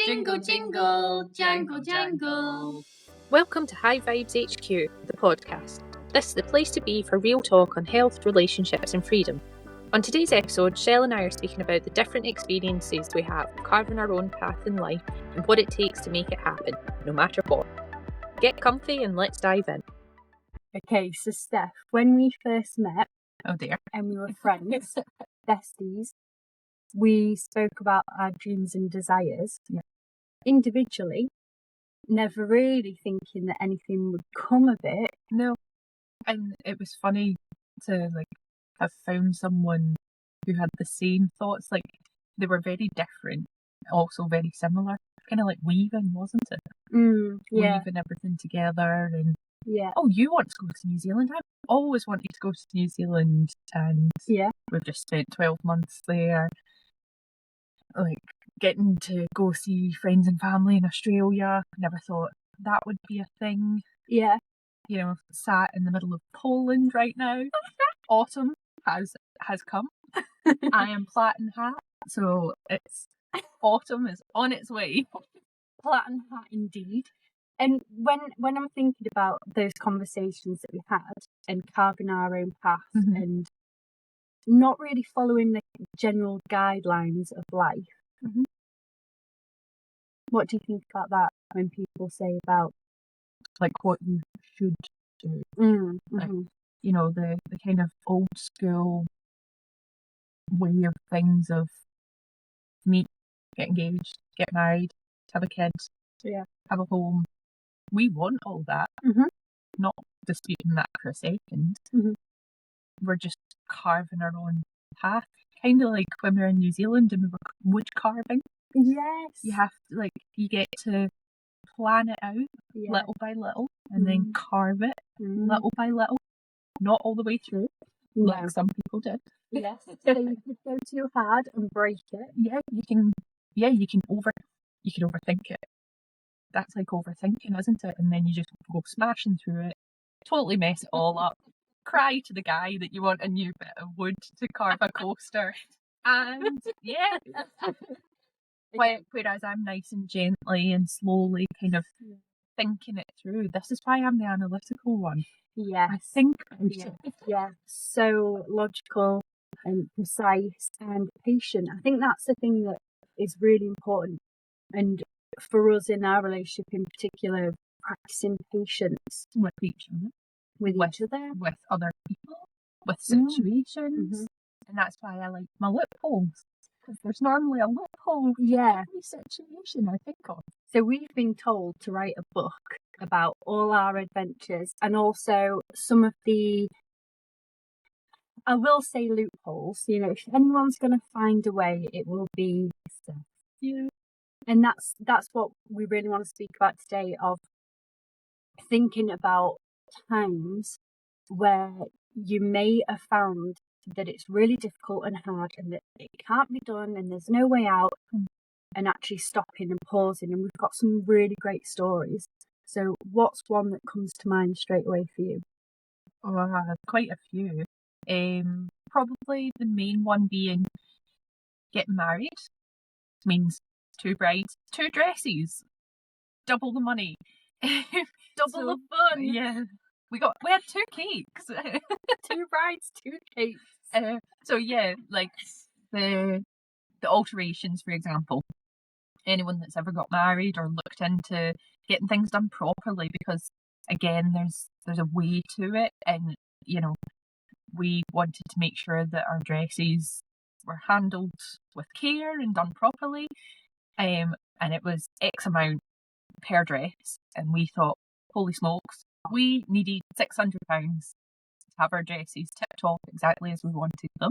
Jingle, jingle, jangle, jangle. Welcome to High Vibes HQ, the podcast. This is the place to be for real talk on health, relationships and freedom. On today's episode, Shell and I are speaking about the different experiences we have carving our own path in life and what it takes to make it happen, no matter what. Get comfy and let's dive in. Okay, so Steph, when we first met, Oh dear. and we were friends, besties, we spoke about our dreams and desires individually, never really thinking that anything would come of it. No. And it was funny to have found someone who had the same thoughts. They were very different, also very similar. Kind of like weaving, wasn't it? Weaving everything together and oh, you want to go to New Zealand? I've always wanted to go to New Zealand, and we've just spent 12 months there. Getting to go see friends and family in Australia. Never thought that would be a thing. Yeah. You know, sat in the middle of Poland right now. Autumn has come. I am platin hat, so autumn is on its way. Platin hat indeed. And when I'm thinking about those conversations that we had and carving our own path and not really following the general guidelines of life, what do you think about that when people say about what you should do? You know, the kind of old school way of things of meet, get engaged, get married, have a kid, have a home. We want all that. Not disputing that for a second. We're just carving our own path. Kind of like when we were in New Zealand and we were wood carving. Yes. You have to, you get to plan it out little by little and then carve it little by little. Not all the way through, like some people did. Yes. So you could go too hard and break it. You can overthink it. That's like overthinking, isn't it? And then you just go smashing through it, totally mess it all up, cry to the guy that you want a new bit of wood to carve a coaster. And whereas I'm nice and gently and slowly kind of thinking it through. This is why I'm the analytical one. Yeah. I think about it. Yeah. So logical and precise and patient. I think that's the thing that is really important. And for us in our relationship in particular, practicing patience with each other, with other people, with situations. And that's why I like my loopholes. Because there's normally a loophole in every situation I think of. So we've been told to write a book about all our adventures and also some of the, I will say loopholes. You know, if anyone's going to find a way, it will be Steph. Yeah. And that's what we really want to speak about today, of thinking about times where you may have found that it's really difficult and hard and that it can't be done and there's no way out, and actually stopping and pausing. And we've got some really great stories. So what's one that comes to mind straight away for you? Quite a few. Probably the main one being getting married means 2 brides, 2 dresses, double the money, double the fun. Yeah, we had 2 cakes, 2 brides, 2 cakes. The alterations, for example. Anyone that's ever got married or looked into getting things done properly, because again, there's a way to it, and you know, we wanted to make sure that our dresses were handled with care and done properly. And it was X amount per dress, and we thought, holy smokes, we needed £600 to have our dresses tip-top exactly as we wanted them.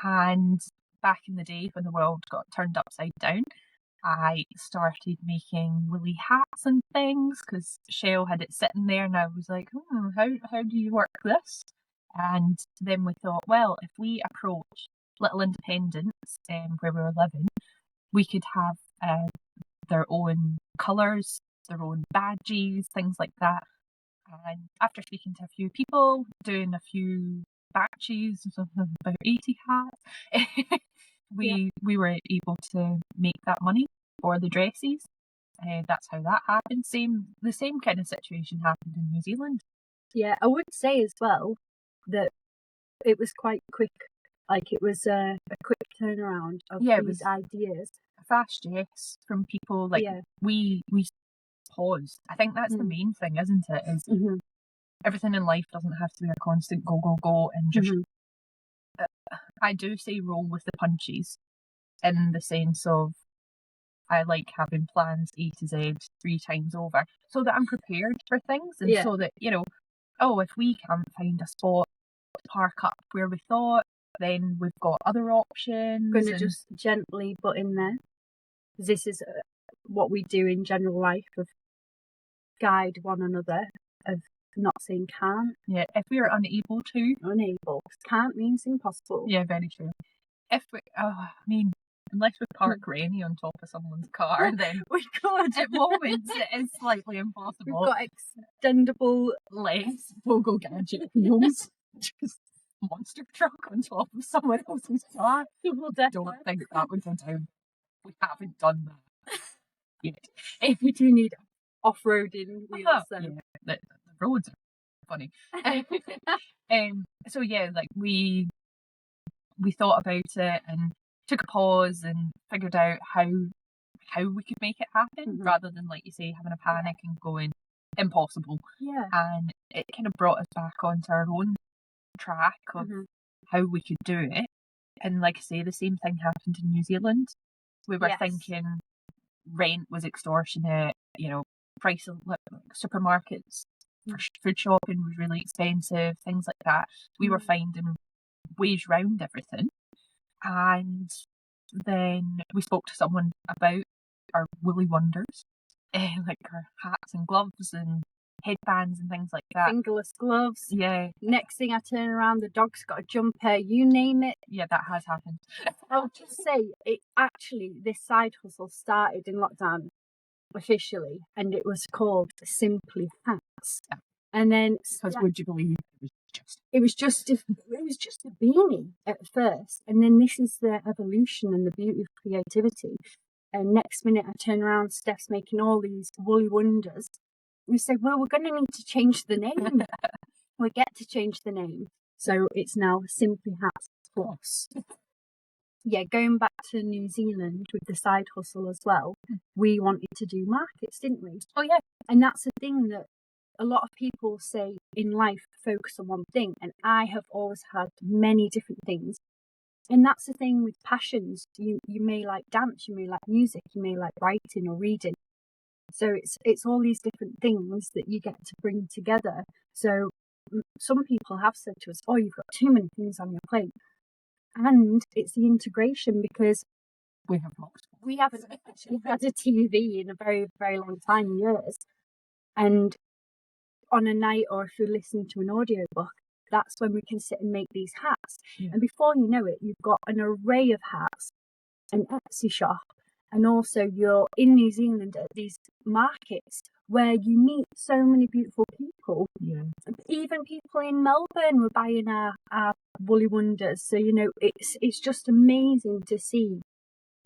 And back in the day when the world got turned upside down, I started making woolly hats and things because Shell had it sitting there, and I was like, how do you work this? And then we thought, well, if we approach little independents where we were living, we could have their own colours, their own badges, things like that. And after speaking to a few people, doing a few batches of about 80 hats, we were able to make that money. for the dresses. That's how that happened. The same kind of situation happened in New Zealand. Yeah, I would say as well that it was quite quick. Like, it was a quick turnaround of these ideas. Fast yes from people. Like, we paused. I think that's the main thing, isn't it? Is everything in life doesn't have to be a constant go, go, go, and just. I do say roll with the punches, in the sense of I like having plans A to Z 3 times over, so that I'm prepared for things, and so that, you know, if we can't find a spot to park up where we thought, then we've got other options. Going to just gently butt in there. This is what we do in general life, of guide one another, of not saying can't. Yeah, if we are unable to. Unable. Can't means impossible. Yeah, very true. If we, unless we park Rennie on top of someone's car, then we could. At moments it is slightly impossible. We've got extendable legs, Pogo gadget wheels, just monster truck on top of someone else's car. Don't think that would go down. We haven't done that yet. If we do need off-roading wheels, then the roads are funny. So yeah, like we thought about it and took a pause and figured out how we could make it happen, rather than, like you say, having a panic and going impossible. Yeah. And it kind of brought us back onto our own track of how we could do it. And like I say, the same thing happened in New Zealand. We were thinking rent was extortionate, you know, price of supermarkets for food shopping was really expensive, things like that. We were finding ways round everything. And then we spoke to someone about our woolly wonders, like our hats and gloves and headbands and things like that. Fingerless gloves. Yeah. Next thing I turn around, the dog's got a jumper, you name it. Yeah, that has happened. I'll just say, this side hustle started in lockdown officially, and it was called Simply Hats. Yeah. And then, because would you believe it was just a beanie at first, and then this is the evolution and the beauty of creativity. And next minute I turn around, Steph's making all these woolly wonders. We said, well, we're going to need to change the name. We get to change the name, so it's now Simply Hats Plus. Yeah, going back to New Zealand with the side hustle as well, we wanted to do markets, didn't we? Oh yeah. And that's the thing that a lot of people say in life, focus on one thing, and I have always had many different things. And that's the thing with passions. You may like dance, you may like music, you may like writing or reading. So it's all these different things that you get to bring together. So some people have said to us, oh, you've got too many things on your plate. And it's the integration, because we haven't actually had a TV in a very, very long time, years. And on a night, or if you're listening to an audiobook, that's when we can sit and make these hats. Yeah. And before you know it, you've got an array of hats, an Etsy shop, and also you're in New Zealand at these markets where you meet so many beautiful people. Yeah. Even people in Melbourne were buying our woolly wonders. So, you know, it's just amazing to see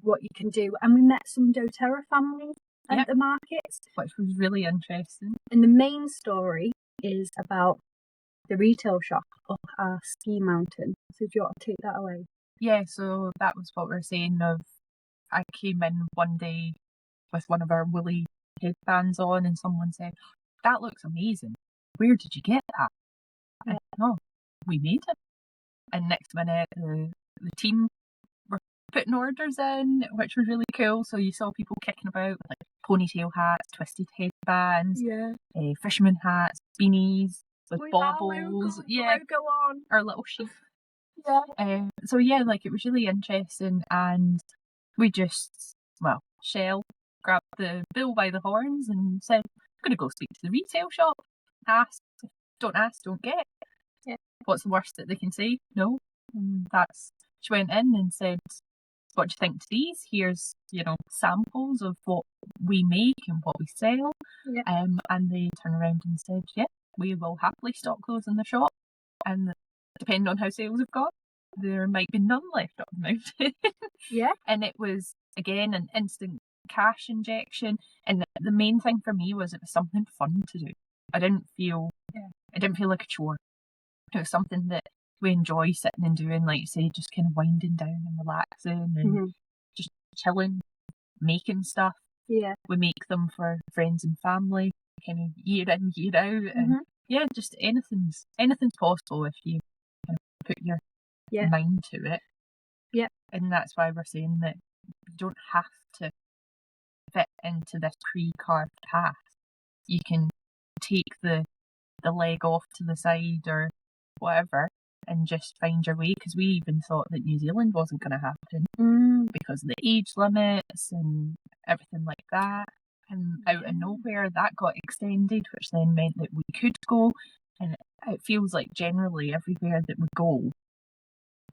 what you can do. And we met some doTERRA families at the markets, which was really interesting. And the main story is about the retail shop up our ski mountain. So do you want to take that away? Yeah, so that was what we were saying of, I came in one day with one of our woolly headbands on, and someone said, that looks amazing. Where did you get that? And we made it. And next minute, the team were putting orders in, which was really cool. So you saw people kicking about with like ponytail hats, twisted headbands, fisherman hats, beanies with baubles. Logo on. Our little sheep. Yeah. So yeah, like it was really interesting, and we just, Shell grabbed the bull by the horns and said, I'm going to go speak to the retail shop. Don't ask, don't get. Yeah. What's the worst that they can say? No. She went in and said, what do you think to these? Here's, samples of what we make and what we sell. Yeah. And they turned around and said, we will happily stock those in the shop. And depending on how sales have gone, there might be none left up the mountain. Yeah. And it was, again, an instant cash injection. And the main thing for me was it was something fun to do. I didn't feel like a chore. It was something that we enjoy sitting and doing, like you say, just kind of winding down and relaxing and just chilling, making stuff. Yeah. We make them for friends and family, kind of year in, year out. And yeah, just anything's possible if you kind of put your mind to it. Yeah. And that's why we're saying that you don't have to fit into this pre-carved path. You can take the leg off to the side or whatever and just find your way, because we even thought that New Zealand wasn't going to happen because of the age limits and everything like that. And out of nowhere that got extended, which then meant that we could go. And it feels like generally everywhere that we go,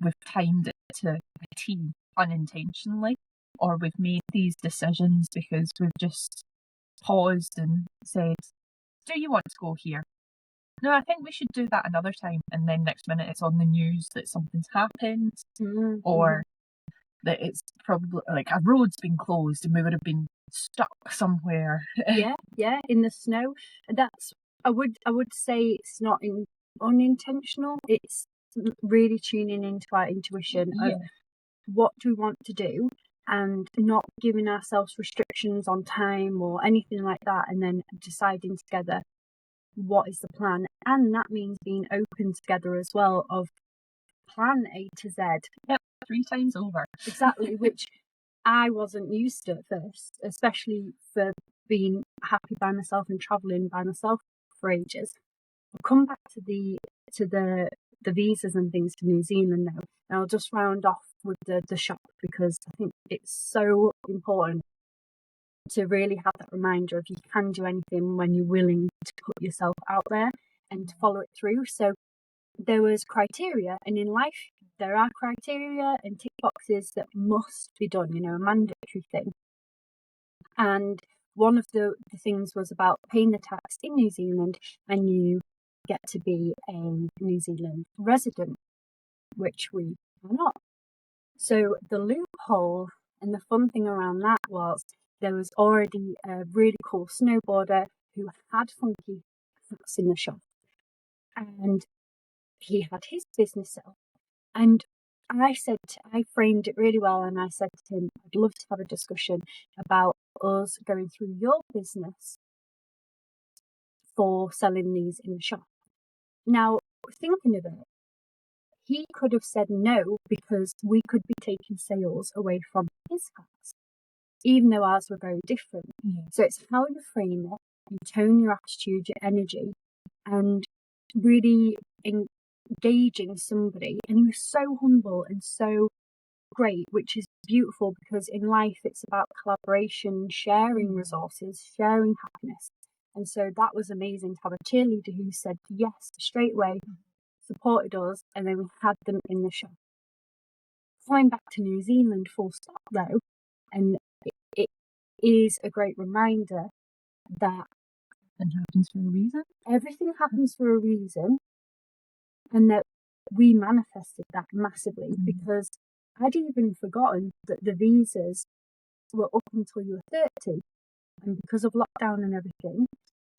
we've timed it to a T unintentionally, or we've made these decisions because we've just paused and said, do you want to go here? No, I think we should do that another time. And then next minute it's on the news that something's happened or that it's probably like a road's been closed and we would have been stuck somewhere. Yeah, in the snow. That's I would say it's not unintentional. It's really tuning into our intuition of what do we want to do and not giving ourselves restrictions on time or anything like that, and then deciding together what is the plan. And that means being open together as well of plan A to Z. Yep, 3 times over. Exactly, which I wasn't used to at first, especially for being happy by myself and travelling by myself for ages. I'll come back to the visas and things to New Zealand now, and I'll just round off with the shop, because I think it's so important to really have that reminder of you can do anything when you're willing to put yourself out there and to follow it through. So there was criteria, and in life there are criteria and tick boxes that must be done, a mandatory thing. And one of the things was about paying the tax in New Zealand, and you get to be a New Zealand resident, which we are not. So the loophole and the fun thing around that was there was already a really cool snowboarder who had funky hats in the shop, and he had his business set up. And I framed it really well, and I said to him, I'd love to have a discussion about us going through your business for selling these in the shop. Now, thinking of it, he could have said no, because we could be taking sales away from his hats, even though ours were very different. So it's how you frame it, you tone your attitude, your energy, and really engaging somebody. And he was so humble and so great, which is beautiful, because in life it's about collaboration, sharing resources, sharing happiness. And so that was amazing to have a cheerleader who said yes straight away, supported us, and then we had them in the shop. Flying back to New Zealand full stop though, and it is a great reminder that everything happens for a reason, and that we manifested that massively, because I'd even forgotten that the visas were up until you were 30, and because of lockdown and everything,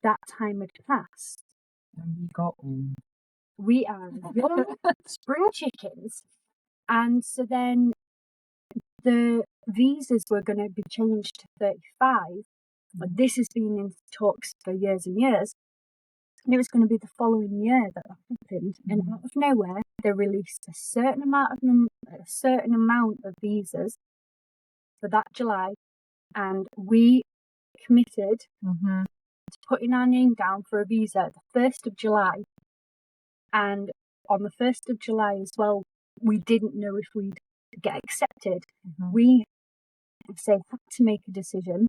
that time had passed. And we got old. We are young spring chickens. And so then the visas were going to be changed to 35, but this has been in talks for years and years. And it was going to be the following year that happened. And out of nowhere, they released a certain amount of visas for that July. And we committed to putting our name down for a visa the 1st of July. And on the 1st of July as well, we didn't know if we'd get accepted. We, had to make a decision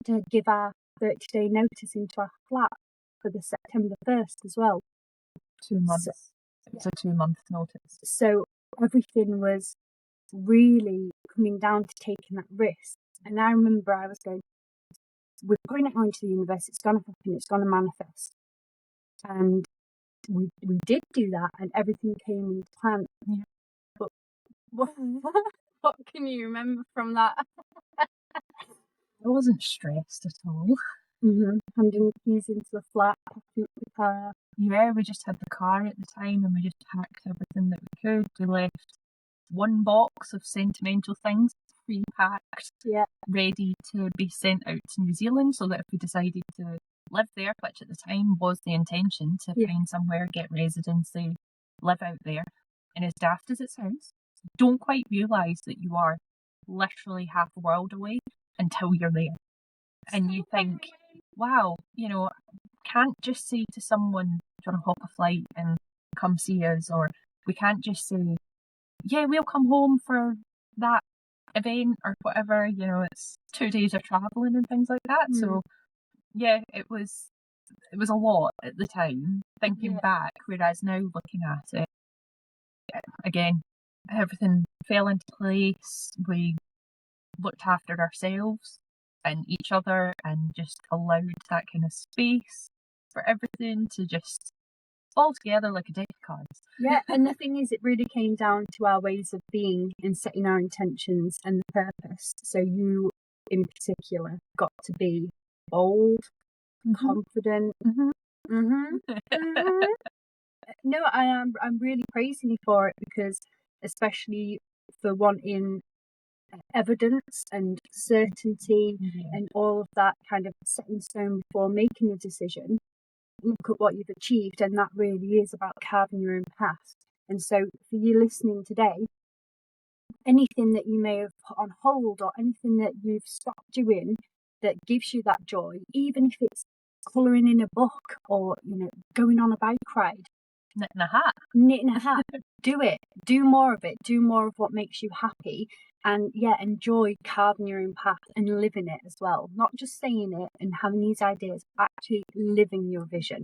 to give our 30-day notice into our flat for the September 1st as well. 2 months. It's a 2-month notice. So everything was really coming down to taking that risk. And I remember I was going, we're putting it out into the universe, it's going to happen, it's going to manifest. And we did do that, and everything came into plan. Yeah. But what can you remember from that? I wasn't stressed at all. Handing the keys into the flat, packing up the car. Yeah, we just had the car at the time and we just packed everything that we could. We left one box of sentimental things pre-packed, ready to be sent out to New Zealand, so that if we decided to live there, which at the time was the intention, to find somewhere, get residency, live out there. And as daft as it sounds, don't quite realise that you are literally half a world away until you're there. And you think, wow, you know, can't just say to someone, do you want to hop a flight and come see us? Or we can't just say, yeah, we'll come home for that event or whatever, you know, it's 2 days of travelling and things like that. So yeah, it was a lot at the time, thinking back, whereas now looking at it, again, everything fell into place. We looked after ourselves and each other and just allowed that kind of space for everything to just fall together like a deck of cards. Yeah, and the thing is, it really came down to our ways of being and setting our intentions and the purpose. So you, in particular, got to be bold, confident. No, I'm really praising you for it, because especially for wanting evidence and certainty and all of that kind of set in stone before making a decision. Look at what you've achieved, and that really is about carving your own path. And so for you listening today, anything that you may have put on hold or anything that you've stopped doing that gives you that joy, even if it's colouring in a book or, you know, going on a bike ride, knitting a hat, do it, do more of it, do more of what makes you happy, and enjoy carving your own path and living it as well, not just saying it and having these ideas, actually living your vision.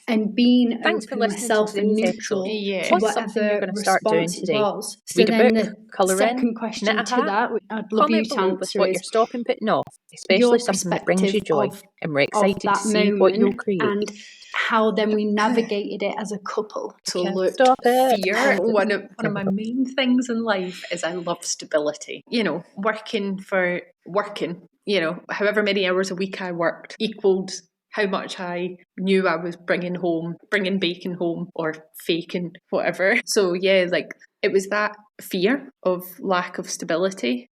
And being Thanks for listening myself to and today's neutral episode. to What's something you're whatever going to start doing response it today? was. So Read a then book, colour in, second knit question a to hat. that, I'd love you Comment to below with answer what is you're stopping putting off, your especially something that brings you joy, perspective and we're of excited to that see what you'll moment create. and how then we navigated it as a couple. So Can't look, stop it. fear, one of my main things in life is I love stability. You know, working, you know, however many hours a week I worked equaled how much I knew I was bringing bacon home, or faking, whatever. So yeah, like it was that fear of lack of stability